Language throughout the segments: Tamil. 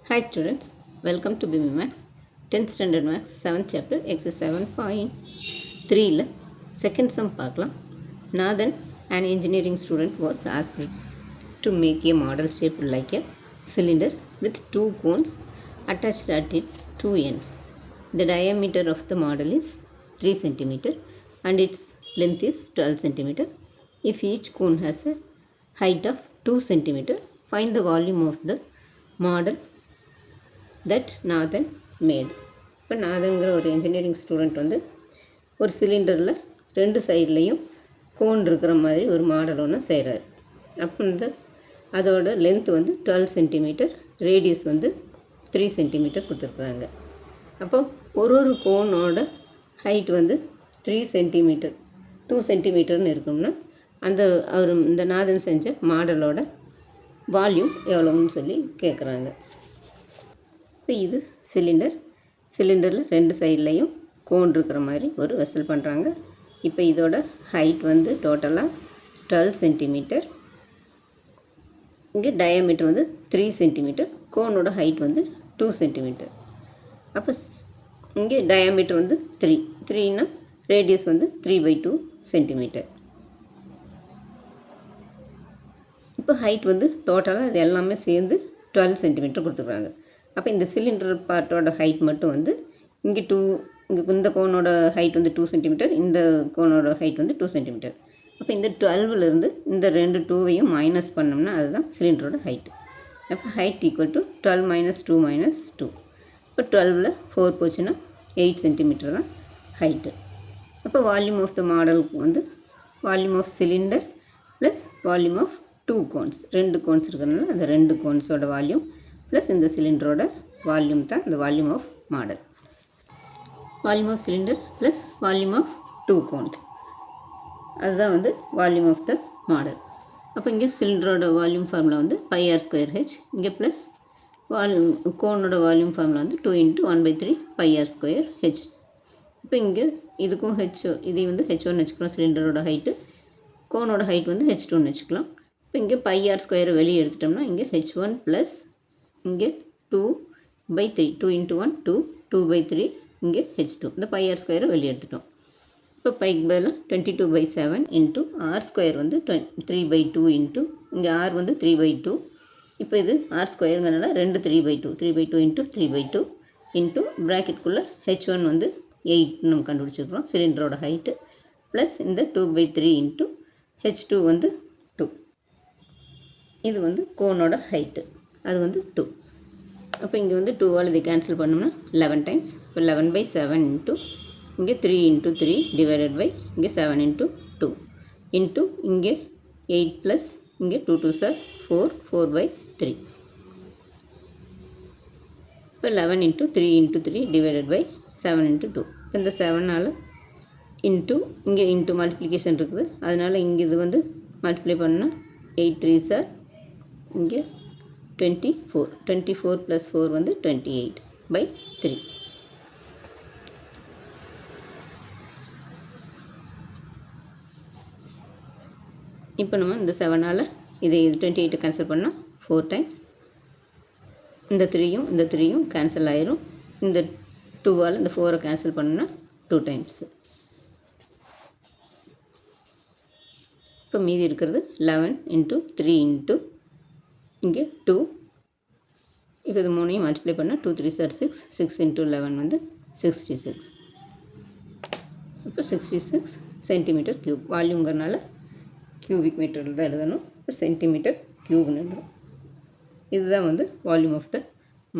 Hi students, welcome to BIMI Max 10th Standard Max 7th Chapter Exercise 7.3 second sum பார்க்கலாம். Nathan, an engineering student, was asked to make a model shaped like a cylinder with two cones attached at its two ends. The diameter of the model is 3 cm and its length is 12 cm. If each cone has a height of 2 cm, find the volume of the model that Nathan made. இப்போ நாதன்கிற ஒரு இன்ஜினியரிங் ஸ்டூடெண்ட் வந்து ஒரு சிலிண்டரில் ரெண்டு சைட்லேயும் கோன் இருக்கிற மாதிரி ஒரு மாடல் ஒன்று செய்கிறார். அப்போ அதோட லென்த் வந்து 12 சென்டிமீட்டர், ரேடியஸ் வந்து 3 சென்டிமீட்டர் கொடுத்துருக்குறாங்க. அப்போ ஒரு கோனோட ஹைட் வந்து 3 சென்டிமீட்டர் 2 சென்டிமீட்டர்னு இருக்கும்னா அவர் இந்த நாதன் செஞ்ச மாடலோட வால்யூம் எவ்வளோன்னு சொல்லி கேட்குறாங்க. இப்போ இது சிலிண்டரில் ரெண்டு சைட்லேயும் கோன் இருக்கிற மாதிரி ஒரு வெசல் பண்ணுறாங்க. இப்போ இதோட ஹைட் வந்து டோட்டலாக 12 சென்டிமீட்டர், இங்கே டயாமீட்டர் வந்து 3 சென்டிமீட்டர், கோனோட ஹைட் வந்து 2 சென்டிமீட்டர். அப்போ இங்கே டயாமீட்டர் வந்து 3னா ரேடியஸ் வந்து 3/2 சென்டிமீட்டர். இப்போ ஹைட் வந்து டோட்டலாக இது எல்லாமே சேர்ந்து 12 சென்டிமீட்டர் கொடுத்துருக்குறாங்க. அப்போ இந்த சிலிண்டர் பார்ட்டோட ஹைட் மட்டும் வந்து இங்கே இந்த கோனோட ஹைட் வந்து 2 சென்டிமீட்டர், இந்த கோனோட ஹைட் வந்து 2 சென்டிமீட்டர். அப்போ இந்த 12லேருந்து இந்த ரெண்டு 2வையும் மைனஸ் பண்ணோம்னா அதுதான் சிலிண்டரோட ஹைட்டு. அப்போ ஹைட் ஈக்குவல் டு 12 - 2 - 2. இப்போ 12ல் 4 போச்சுன்னா 8 சென்டிமீட்டர் தான் ஹைட்டு. அப்போ வால்யூம் ஆஃப் த மாடலுக்கு வந்து volume of cylinder plus volume of 2 cones, ரெண்டு கோன்ஸ் இருக்கிறதுனால அந்த ரெண்டு கோன்ஸோட வால்யூம் ப்ளஸ் இந்த சிலிண்டரோட வால்யூம் தான் இந்த volume of model. Volume of cylinder plus volume of 2 cones, அதுதான் வந்து வால்யூம் ஆஃப் த மாடல். அப்போ இங்கே சிலிண்டரோட வால்யூம் ஃபார்முலா வந்து πr²h, இங்கே ப்ளஸ் கோனோட வால்யூம் ஃபார்முலா வந்து 2 × 1/3 πr²h. இப்போ இங்கே இதுக்கும் இதை வந்து h1 வச்சுக்கலாம், சிலிண்டரோட ஹைட்டு. கோனோட ஹைட் வந்து h2ன்னு வச்சுக்கலாம். இப்போ இங்கே πr² வெளியே எடுத்துட்டோம்னா இங்கே h1 ப்ளஸ் இங்கே 2/3, 2 × 1 2, 2/3 இங்கே h2, இந்த πr² வெளியே எடுத்துட்டோம். இப்போ பைக்கு பதில் 22/7 இன்ட்டு r² வந்து 3/2 இன்ட்டு இங்கே r வந்து 3/2. இப்போ இது r²ங்கிறனால 2 3/2 × 3/2 இன்ட்டு ப்ராக்கெட்டுக்குள்ளே h1 வந்து 8 நம்ம கண்டுபிடிச்சிருக்கிறோம் சிலிண்டரோட ஹைட்டு, ப்ளஸ் இந்த 2/3 இன்ட்டு h2 வந்து 2. இது வந்து கோனோட ஹைட்டு, அது வந்து 2. அப்போ இங்கே வந்து 2ஆல் இதை கேன்சல் பண்ணோம்னா 11 டைம்ஸ். இப்போ 11/7 இன்ட்டு இங்கே 3 × 3 டிவைடட் பை இங்கே 7 × 2 இன்ட்டு இங்கே 8 ப்ளஸ் இங்கே 2 2s are 4, 4/3. இப்போ 11 × 3 × 3 டிவைடட் பை 7 × 2. இப்போ இந்த 7ஆல் இன்ட்டு இங்கே இன்ட்டு மல்டிப்ளிகேஷன் இருக்குது, அதனால் இங்கே இது வந்து மல்டிப்ளை பண்ணால் 8 3s are இங்கே 24, 24 + 4 வந்து 28/3. இப்போ நம்ம இந்த 7ஆல் இதை 28 கேன்சல் பண்ணால் 4 டைம்ஸ், இந்த 3யும் கேன்சல் ஆயிரும். இந்த 2ஆல் இந்த 4 கேன்சல் பண்ணால் 2 டைம்ஸ். இப்போ மீதி இருக்கிறது 11 × 3 இன்ட்டு இங்கே 2. இப்போ இது 3யும் மல்டிப்ளை பண்ணால் 2 3s are 6, 6 × 11 வந்து 66. இப்போ 66 சென்டிமீட்டர் க்யூப். வால்யூங்கிறனால கியூபிக் மீட்டரில் தான் எழுதணும். இப்போ சென்டிமீட்டர் க்யூப்னு எழுதணும். இதுதான் வந்து வால்யூம் ஆஃப் த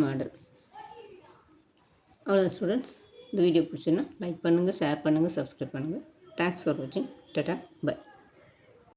மாடல். அவ்வளோதான் ஸ்டூடெண்ட்ஸ். இந்த வீடியோ பிடிச்சுன்னா லைக் பண்ணுங்கள், ஷேர் பண்ணுங்கள், சப்ஸ்கிரைப் பண்ணுங்கள். தேங்க்ஸ் ஃபார் வாட்சிங். டாடா, பை.